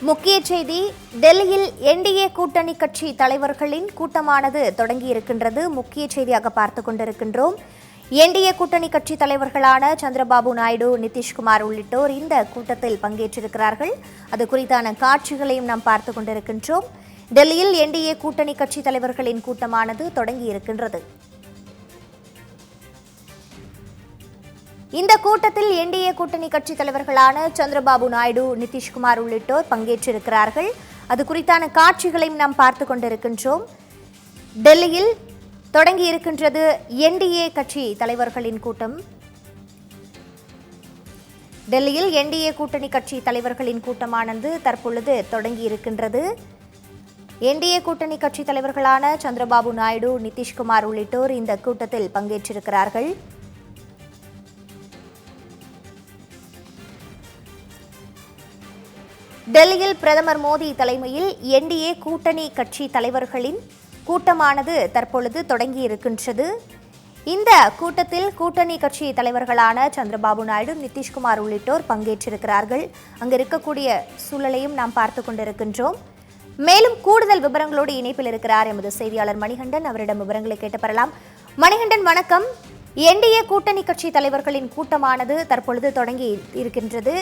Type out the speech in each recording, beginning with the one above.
முக்கிய செய்தி, டெல்லியில் என்டிஏ கூட்டணி கட்சி தலைவர்களின் கூட்டமானது தொடங்கியிருக்கின்றது. முக்கிய செய்தியாக பார்த்துக் கொண்டிருக்கின்றோம். என்டிஏ கூட்டணி கட்சி தலைவர்களான சந்திரபாபு நாயுடு, நிதிஷ்குமார் உள்ளிட்டோர் இந்த கூட்டத்தில் பங்கேற்றிருக்கிறார்கள். அது குறித்தான காட்சிகளையும் நாம் பார்த்துக் கொண்டிருக்கின்றோம். டெல்லியில் என்டிஏ கூட்டணி கட்சி தலைவர்களின் கூட்டமானது தொடங்கியிருக்கின்றது. இந்த கூட்டத்தில் என்டிஏ கூட்டணி கட்சி தலைவர்களான சந்திரபாபு நாயுடு, நிதிஷ்குமார் உள்ளிட்டோர் பங்கேற்றிருக்கிறார்கள். அது குறித்தான காட்சிகளையும் நாம் பார்த்துக் கொண்டிருக்கின்றோம். டெல்லியில் தொடங்கி இருக்கின்றது என்டிஏ கட்சி தலைவர்களின் கூட்டம். டெல்லியில் என்டிஏ கூட்டணி கட்சி தலைவர்களின் கூட்டமானது தற்பொழுது தொடங்கி இருக்கின்றது. என்டிஏ கூட்டணி கட்சி தலைவர்களான சந்திரபாபு நாயுடு, நிதிஷ்குமார் உள்ளிட்டோர் இந்த கூட்டத்தில் பங்கேற்றிருக்கிறார்கள். டெல்லியில் பிரதமர் மோடி தலைமையில் என்டிஏ கூட்டணி கட்சி தலைவர்களின் கூட்டமானது தற்பொழுது தொடங்கி இருக்கின்றது. இந்த கூட்டத்தில் கூட்டணி கட்சி தலைவர்களான சந்திரபாபு நாயுடு, நிதிஷ்குமார் உள்ளிட்டோர் பங்கேற்றிருக்கிறார்கள். அங்கு இருக்கக்கூடிய சூழலையும் நாம் பார்த்துக் கொண்டிருக்கின்றோம். மேலும் கூடுதல் விவரங்களோடு இணைப்பில் இருக்கிறார் எமது செய்தியாளர் மணிகண்டன். அவரிடம் விவரங்களை கேட்டு பெறலாம். மணிகண்டன், வணக்கம். என்டிஏ கூட்டணி கட்சி தலைவர்களின் கூட்டமானது தற்பொழுது தொடங்கி இருக்கின்றது.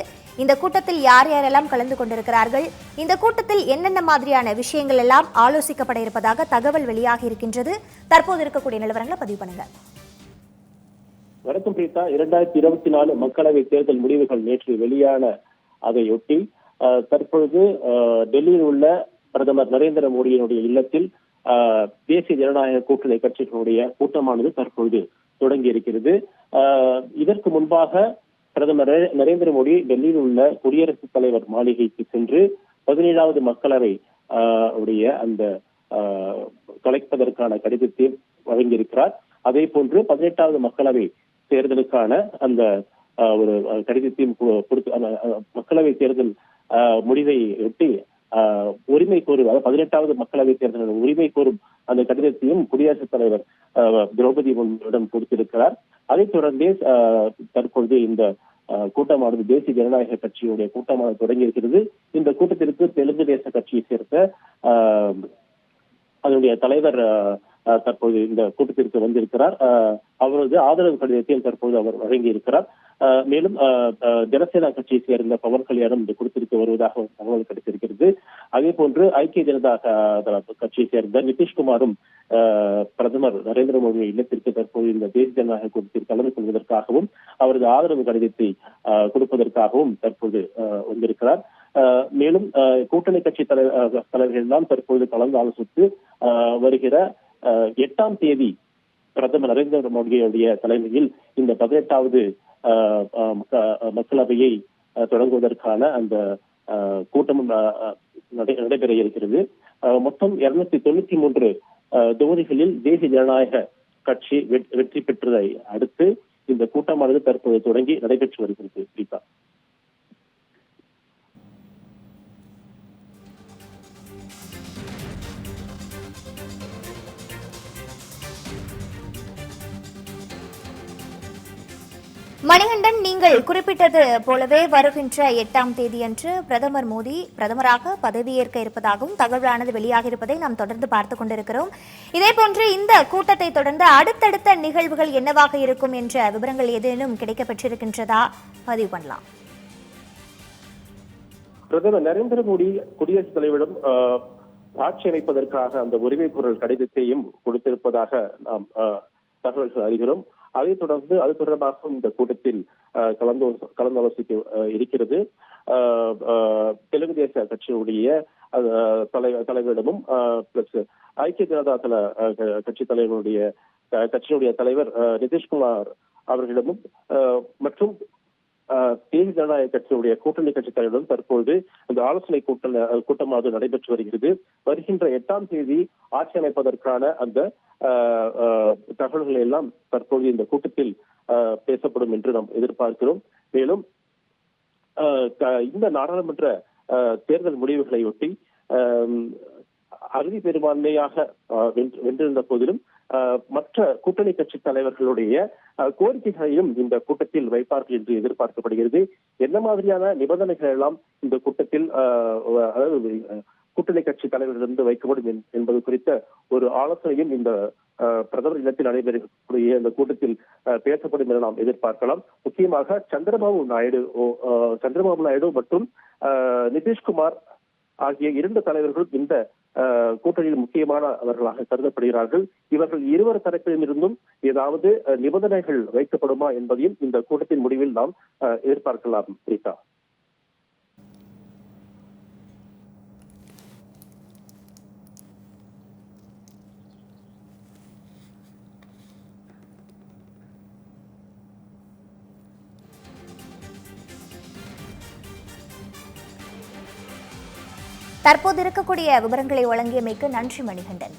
இந்த கூட்டத்தில் யார் யாரெல்லாம் கலந்து கொண்டிருக்கிறார்கள், இந்த கூட்டத்தில் என்னென்ன மாதிரியான விஷயங்கள் எல்லாம் ஆலோசிக்கப்பட இருப்பதாக தகவல் வெளியாகி இருக்கின்றது, தற்போது இருக்கக்கூடிய நிலவரங்களை பதிவு பண்ணுங்க. வணக்கம் பிரீதா. 2024 மக்களவை தேர்தல் முடிவுகள் நேற்று வெளியான அதையொட்டி தற்பொழுது டெல்லியில் உள்ள பிரதமர் நரேந்திர மோடியினுடைய இல்லத்தில் தேசிய ஜனநாயக கூட்டணி கட்சிகளுடைய கூட்டமானது தற்பொழுது தொடங்கி இருக்கிறது. இதற்கு முன்பாக பிரதமர் நரேந்திர மோடி டெல்லியில் உள்ள குடியரசுத் தலைவர் மாளிகைக்கு சென்று 17வது மக்களவை உடைய அந்த கலைப்பதற்கான கடிதத்தை வழங்கியிருக்கிறார். அதே போன்று 18வது மக்களவை தேர்தலுக்கான அந்த ஒரு கடிதத்தையும் கொடுத்து மக்களவை தேர்தல் முடிவை ஒட்டி உரிமை கோரும், அதாவது 18வது மக்களவை தேர்தல் உரிமை கோரும் அந்த கடிதத்தையும் குடியரசுத் தலைவர் திரௌபதி முர்முவிடம் கொடுத்திருக்கிறார். அதைத் தொடர்ந்தே தற்பொழுது இந்த கூட்டமானது தேசிய ஜனநாயக கட்சியுடைய கூட்டமானது தொடங்கியிருக்கிறது. இந்த கூட்டத்திற்கு தெலுங்கு தேச கட்சியை சேர்ந்த அதனுடைய தலைவர் தற்போது இந்த கூட்டத்திற்கு வந்திருக்கிறார். அவரது ஆதரவு கடிதத்தையும் தற்போது அவர் வழங்கியிருக்கிறார். மேலும் ஜனசேனா கட்சியை சேர்ந்த பவன் கல்யாணம் இந்த கூட்டத்திற்கு வருவதாக தகவல் கிடைத்திருக்கிறது. அதே போன்று ஐக்கிய ஜனதா கட்சியை சேர்ந்த நிதிஷ்குமாரும் பிரதமர் நரேந்திர மோடி இல்லத்திற்கு தற்போது இந்த தேசிய ஜனநாயக கூட்டத்தில் கலந்து கொள்வதற்காகவும் அவரது ஆதரவு கடிதத்தை கொடுப்பதற்காகவும் தற்போது வந்திருக்கிறார். மேலும் கூட்டணி கட்சி தலைவர்கள் எல்லாம் தற்போது கலந்து ஆலோசித்து வருகிற 8ஆம் தேதி பிரதமர் நரேந்திர மோடியுடைய தலைமையில் இந்த 18வது மக்களவையை தொடங்குவதற்கான அந்த கூட்டமும் நடைபெற இருக்கிறது. மொத்தம் 293 தொகுதிகளில் தேசிய ஜனநாயக கட்சி வெற்றி பெற்றதை அடுத்து இந்த கூட்டமானது தற்போது தொடங்கி நடைபெற்று வருகிறது. பிரீதா. மணிகண்டன், நீங்கள் குறிப்பிட்டது போலவே வருகின்ற 8ஆம் தேதி அன்று பிரதமர் மோடி பிரதமராக பதவியேற்க இருப்பதாகவும் தகவலானது வெளியாக இருப்பதை நாம் தொடர்ந்து பார்த்துக் கொண்டிருக்கிறோம். இதேபோன்று இந்த கூட்டத்தை தொடர்ந்து அடுத்தடுத்த நிகழ்வுகள் என்னவாக இருக்கும் என்ற விவரங்கள் ஏதேனும் கிடைக்கப்பெற்றிருக்கின்றதா? பதிவு பண்ணலாம். பிரதமர் நரேந்திர மோடி குடியரசுத் தலைவரிடம் ஆட்சி அமைப்பதற்காக அந்த உரிமை குரல் கடிதத்தையும் கொடுத்திருப்பதாக நாம் தகவல்கள் அறிகிறோம். அதைத் தொடர்ந்து அது தொடர்பாக இந்த கூட்டத்தில் கலந்தாலோசிக்க இருக்கிறது. தெலுங்கு தேச கட்சியுடைய தலைவரிடமும் பிளஸ் ஐக்கிய ஜனதா தள கட்சி கட்சியினுடைய தலைவர் நிதிஷ்குமார் அவர்களிடமும் மற்றும் தேசிய ஜனநாயக கட்சியுடைய கூட்டணி கட்சி தலைவரிடம் தற்போது இந்த ஆலோசனை கூட்டமானது நடைபெற்று வருகிறது. வருகின்ற 8ஆம் தேதி ஆட்சி அமைப்பதற்கான அந்த தகவல்கள் எல்லாம் தற்போது இந்த கூட்டத்தில் பேசப்படும் என்று நாம் எதிர்பார்க்கிறோம். மேலும் இந்த நாடாளுமன்ற தேர்தல் முடிவுகளை ஒட்டி அறுதி பெரும்பான்மையாக வென்றிருந்த போதிலும் மற்ற கூட்டணி கட்சி தலைவர்களுடைய கோரிக்கைகளையும் இந்த கூட்டத்தில் வைப்பார்கள் என்று எதிர்பார்க்கப்படுகிறது. என்ன மாதிரியான நிபந்தனைகள் எல்லாம் இந்த கூட்டத்தில் அதாவது கூட்டணி கட்சி தலைவரிலிருந்து வைக்கப்படும் என்பது குறித்த ஒரு ஆலோசனையும் இந்த பிரதமர் இல்லத்தில் நடைபெறக்கூடிய இந்த கூட்டத்தில் பேசப்படும் என நாம் எதிர்பார்க்கலாம். முக்கியமாக சந்திரபாபு நாயுடு மற்றும் நிதிஷ்குமார் ஆகிய 2 தலைவர்களும் இந்த கூட்டணியில் முக்கியமானவர்களாக கருதப்படுகிறார்கள். இவர்கள் இருவர் தரப்பிலும் இருந்தும் ஏதாவது நிபந்தனைகள் வைக்கப்படுமா என்பதையும் இந்த கூட்டத்தின் முடிவில் நாம் எதிர்பார்க்கலாம். ரீதா, தற்போது இருக்கக்கூடிய விவரங்களை வழங்கியமைக்கு நன்றி மணிகண்டன்.